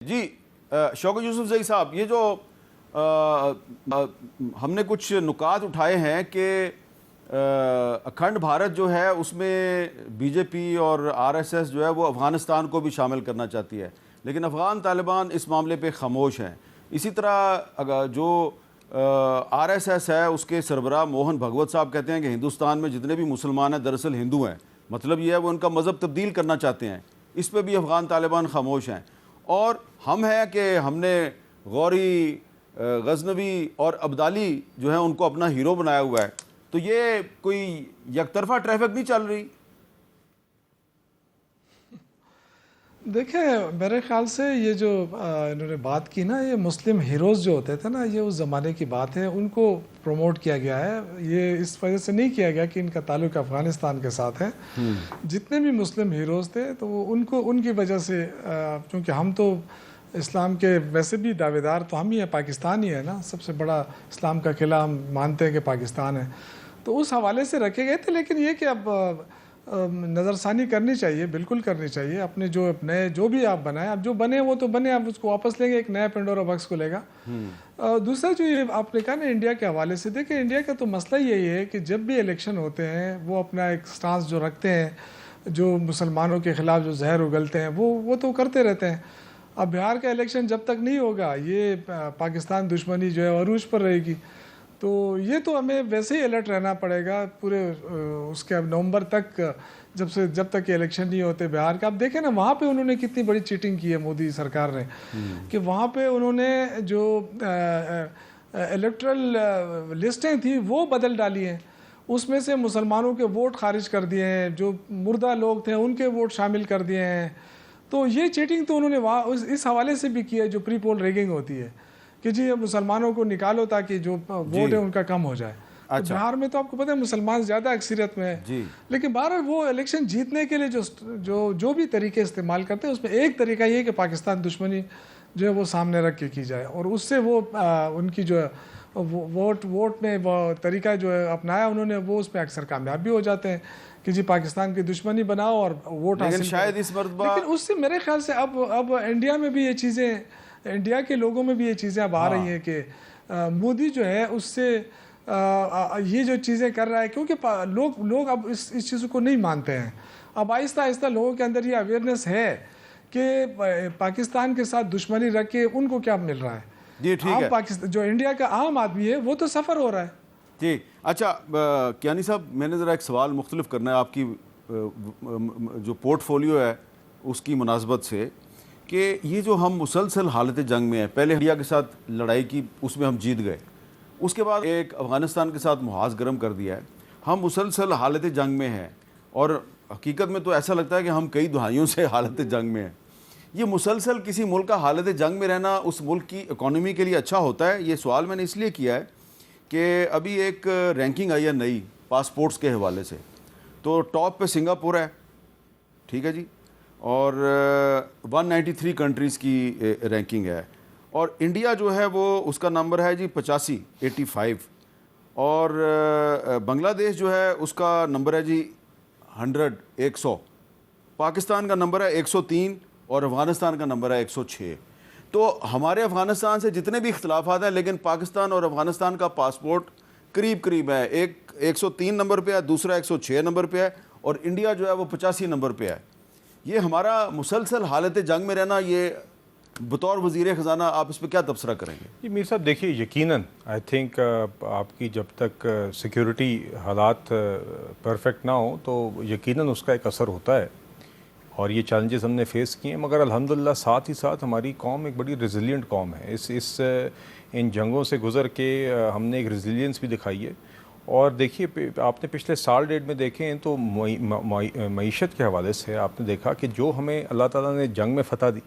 جی شوکت یوسف زئی صاحب، یہ جو ہم نے کچھ نکات اٹھائے ہیں کہ اکھنڈ بھارت جو ہے اس میں بی جے پی اور آر ایس ایس جو ہے وہ افغانستان کو بھی شامل کرنا چاہتی ہے، لیکن افغان طالبان اس معاملے پہ خاموش ہیں۔ اسی طرح جو آر ایس ایس ہے اس کے سربراہ موہن بھگوت صاحب کہتے ہیں کہ ہندوستان میں جتنے بھی مسلمان ہیں دراصل ہندو ہیں، مطلب یہ ہے وہ ان کا مذہب تبدیل کرنا چاہتے ہیں۔ اس پہ بھی افغان طالبان خاموش ہیں، اور ہم ہیں کہ ہم نے غوری، غزنوی اور ابدالی جو ہیں ان کو اپنا ہیرو بنایا ہوا ہے، تو یہ کوئی یک طرفہ ٹریفک نہیں چل رہی؟ دیکھیں میرے خیال سے یہ جو انہوں نے بات کی نا، یہ مسلم ہیروز جو ہوتے تھے نا، یہ اس زمانے کی بات ہے، ان کو پروموٹ کیا گیا ہے۔ یہ اس وجہ سے نہیں کیا گیا کہ ان کا تعلق افغانستان کے ساتھ ہے۔ جتنے بھی مسلم ہیروز تھے تو وہ ان کی وجہ سے، چونکہ ہم تو اسلام کے ویسے بھی دعوے دار تو ہم ہی ہیں، پاکستان ہی ہے نا، سب سے بڑا اسلام کا قلعہ ہم مانتے ہیں کہ پاکستان ہے، تو اس حوالے سے رکھے گئے تھے۔ لیکن یہ کہ اب نظر ثانی کرنی چاہیے، بالکل کرنی چاہیے۔ اپنے جو نئے جو بھی آپ بنائیں، اب جو بنے وہ تو بنے، آپ اس کو واپس لیں گے، ایک نیا پینڈورا باکس کو لے گا۔ دوسرا جو یہ آپ نے کہا نا انڈیا کے حوالے سے، دیکھیں انڈیا کا تو مسئلہ یہی ہے کہ جب بھی الیکشن ہوتے ہیں وہ اپنا ایک سٹانس جو رکھتے ہیں، جو مسلمانوں کے خلاف جو زہر اگلتے ہیں وہ تو کرتے رہتے ہیں۔ اب بہار کا الیکشن جب تک نہیں ہوگا یہ پاکستان دشمنی جو ہے عروج پر رہے گی، تو یہ تو ہمیں ویسے ہی الرٹ رہنا پڑے گا پورے اس کے نومبر تک، جب تک کہ الیکشن نہیں ہوتے بہار کا۔ اب دیکھیں نا وہاں پہ انہوں نے کتنی بڑی چیٹنگ کی ہے مودی سرکار نے، کہ وہاں پہ انہوں نے جو الیکٹرل لسٹیں تھیں وہ بدل ڈالی ہیں، اس میں سے مسلمانوں کے ووٹ خارج کر دیے ہیں، جو مردہ لوگ تھے ان کے ووٹ شامل کر دیے ہیں۔ تو یہ چیٹنگ تو انہوں نے وہاں اس حوالے سے بھی کی ہے، جو پری پول ریگنگ ہوتی ہے کہ جی مسلمانوں کو نکالو تاکہ جو ووٹ ہے ان کا کم ہو جائے۔ بہار میں تو آپ کو پتہ ہے مسلمان زیادہ اکثریت میں ہے، لیکن بہرحال وہ الیکشن جیتنے کے لیے جو بھی طریقے استعمال کرتے ہیں، اس میں ایک طریقہ یہ ہے کہ پاکستان دشمنی جو ہے وہ سامنے رکھ کے کی جائے، اور اس سے وہ ان کی جو ووٹ نے وہ طریقہ جو ہے اپنایا انہوں نے، وہ اس میں اکثر کامیاب بھی ہو جاتے ہیں کہ جی پاکستان کی دشمنی بناؤ اور ووٹ حاصل کرو۔ شاید اس مرتبہ لیکن اس سے میرے خیال سے اب انڈیا میں بھی یہ چیزیں، انڈیا کے لوگوں میں بھی یہ چیزیں اب آ رہی ہیں کہ مودی جو ہے اس سے یہ جو چیزیں کر رہا ہے، کیونکہ لوگ اب اس چیزوں کو نہیں مانتے ہیں۔ اب آہستہ آہستہ لوگوں کے اندر یہ اویئرنیس ہے کہ پاکستان کے ساتھ دشمنی رکھ کے ان کو کیا مل رہا ہے۔ جی ٹھیک ہے، جو انڈیا کا عام آدمی ہے وہ تو سفر ہو رہا ہے۔ جی اچھا کیانی صاحب، میں نے ذرا ایک سوال مختلف کرنا ہے آپ کی جو پورٹ فولیو ہے اس کی مناسبت سے، کہ یہ جو ہم مسلسل حالت جنگ میں ہیں، پہلے انڈیا کے ساتھ لڑائی کی اس میں ہم جیت گئے، اس کے بعد ایک افغانستان کے ساتھ محاذ گرم کر دیا ہے، ہم مسلسل حالت جنگ میں ہیں، اور حقیقت میں تو ایسا لگتا ہے کہ ہم کئی دہائیوں سے حالت جنگ میں ہیں۔ یہ مسلسل کسی ملک کا حالت جنگ میں رہنا اس ملک کی اکانومی کے لیے اچھا ہوتا ہے؟ یہ سوال میں نے اس لیے کیا ہے کہ ابھی ایک رینکنگ آئی ہے نئی پاسپورٹس کے حوالے سے، تو ٹاپ پہ سنگاپور ہے، ٹھیک ہے جی، اور 193 کنٹریز کی رینکنگ ہے، اور انڈیا جو ہے وہ اس کا نمبر ہے جی 85، اور بنگلہ دیش جو ہے اس کا نمبر ہے جی 100، پاکستان کا نمبر ہے 103، اور افغانستان کا نمبر ہے 106۔ تو ہمارے افغانستان سے جتنے بھی اختلافات ہیں، لیکن پاکستان اور افغانستان کا پاسپورٹ قریب ہے، ایک 103 نمبر پہ ہے، دوسرا 106 نمبر پہ ہے، اور انڈیا جو ہے وہ 85 نمبر پہ ہے۔ یہ ہمارا مسلسل حالت جنگ میں رہنا، یہ بطور وزیر خزانہ آپ اس پہ کیا تبصرہ کریں گے؟ جی میر صاحب دیکھیے، یقیناً آئی تھنک آپ کی جب تک سیکیورٹی حالات پرفیکٹ نہ ہوں تو یقیناً اس کا ایک اثر ہوتا ہے، اور یہ چیلنجز ہم نے فیس کیے ہیں، مگر الحمدللہ ساتھ ہی ساتھ ہماری قوم ایک بڑی ریزیلینٹ قوم ہے۔ ان جنگوں سے گزر کے ہم نے ایک ریزیلینس بھی دکھائی ہے، اور دیکھیے آپ نے پچھلے سال ڈیڑھ میں دیکھیں تو معیشت کے حوالے سے آپ نے دیکھا کہ جو ہمیں اللہ تعالیٰ نے جنگ میں فتح دی،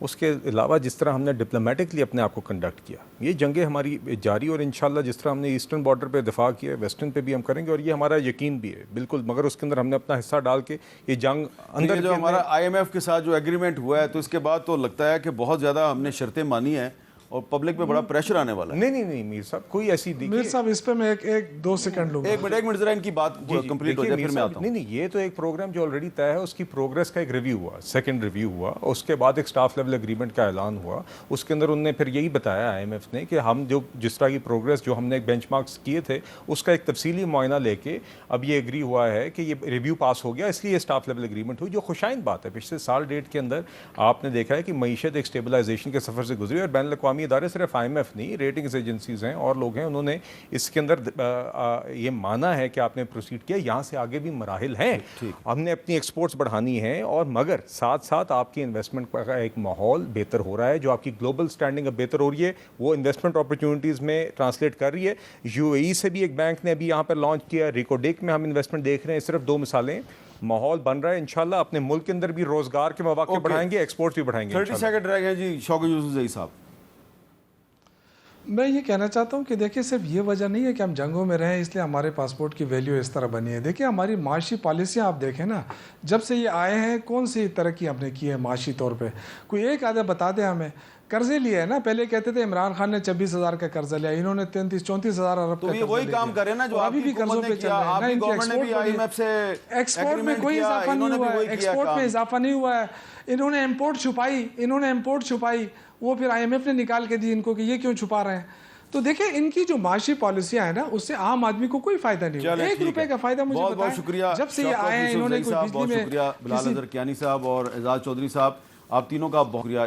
اس کے علاوہ جس طرح ہم نے ڈپلومیٹکلی اپنے آپ کو کنڈکٹ کیا، یہ جنگیں ہماری جاری، اور انشاءاللہ جس طرح ہم نے ایسٹرن بارڈر پہ دفاع کیا ہے، ویسٹرن پہ بھی ہم کریں گے، اور یہ ہمارا یقین بھی ہے بالکل، مگر اس کے اندر ہم نے اپنا حصہ ڈال کے یہ جنگ اندر جو ہمارا IMF کے ساتھ جو ایگریمنٹ ہوا ہے، تو اس کے بعد تو لگتا ہے کہ بہت زیادہ ہم نے شرطیں مانی ہیں، اور پبلک پہ بڑا پریشر آنے والا ہے. نہیں میر صاحب کوئی ایسی میر صاحب اس پہ میں ایک 2 سیکنڈ لوں گا. ایک منٹ ذرا ان کی بات کمپلیٹ ہو جائے پھر میں آتا ہوں. نہیں یہ تو ایک پروگرام جو آلریڈی طے ہے, اس کی پروگرس کا ایک ریویو ہوا, سیکنڈ ریویو ہوا, اس کے بعد ایک سٹاف لیول اگریمنٹ کا اعلان ہوا. اس کے اندر انہوں نے پھر یہی بتایا IMF نے کہ ہم جو جس طرح کی پروگرس جو ہم نے بینچ مارکس کیے تھے اس کا ایک تفصیلی معائنہ لے کے اب یہ ایگری ہوا ہے کہ یہ ریویو پاس ہو گیا, اس لیے یہ سٹاف لیول اگریمنٹ ہوئی, جو خوشائند بات ہے. پچھلے سال ڈیٹ کے اندر آپ نے دیکھا ہے کہ معیشت ایک اسٹیبلائزیشن کے سفر سے گزری, اور بین الاقوامی ادارے صرف IMF نہیں, ریٹنگز ایجنسیز ہیں اور لوگ ہیں, انہوں نے اس کے اندر یہ مانا ہے کہ آپ نے پروسیڈ کیا. یہاں سے آگے بھی مراحل ہیں, ہم نے اپنی ایکسپورٹس بڑھانی ہیں, اور مگر ساتھ ساتھ آپ کی انویسٹمنٹ کا ایک ماحول بہتر ہو رہا ہے, جو آپ کی گلوبل سٹینڈنگ اب بہتر ہو رہی ہے, وہ انویسٹمنٹ اپرچونیٹیز میں ٹرانسلیٹ کر رہی ہے. UAE سے بھی ایک بینک نے ابھی یہاں پر لانچ کیا, ریکوڈیک میں ہم انویسٹمنٹ دیکھ رہے ہیں. صرف 2 مثالیں, ماحول بن رہا ہے. انشاءاللہ اپنے ملک کے اندر بھی روزگار کے مواقع بڑھائیں گے, ایکسپورٹ بھی بڑھائیں گے. 30 سیکنڈ رہ گئے جی. شوکت یوسف زئی صاحب, میں یہ کہنا چاہتا ہوں کہ دیکھیں صرف یہ وجہ نہیں ہے کہ ہم جنگوں میں رہیں اس لیے ہمارے پاسپورٹ کی ویلیو اس طرح بنی ہے. دیکھیں ہماری معاشی پالیسیاں آپ دیکھیں نا, جب سے یہ آئے ہیں کون سی ترقی ہم نے کی ہے معاشی طور پہ. کوئی ایک آدھا بتا دیں ہمیں. قرضے لیے ہے نا, پہلے کہتے تھے عمران خان نے 26,000 کا قرضہ لیا, انہوں نے 33-34,000 ارب کا. تو یہ وہی کام کرے نا جو آپ کی حکومت نے کیا, آپ کی گورنمنٹ نے بھی IMF سے ایکسپورٹ میں کوئی اضافہ نہیں ہوا ہے, ایکسپورٹ میں اضافہ نہیں ہوا ہے. انہوں نے امپورٹ چھپائی, وہ پھر IMF نے نکال کے دی ان کو کہ یہ کیوں چھپا رہے ہیں. تو دیکھیں ان کی جو معاشی پالیسیاں ہیں نا, اس سے عام آدمی کو کوئی فائدہ نہیں ہوا. 1 روپے کا فائدہ مجھے بتائیں. بہت شکریہ جب سے یہ آئے ہیں انہوں نے کوئی بجلی میں, بہت شکریہ بلال اظہر کیانی صاحب اور اعجاز چودھری صاحب, آپ تینوں کا بہت شکریہ.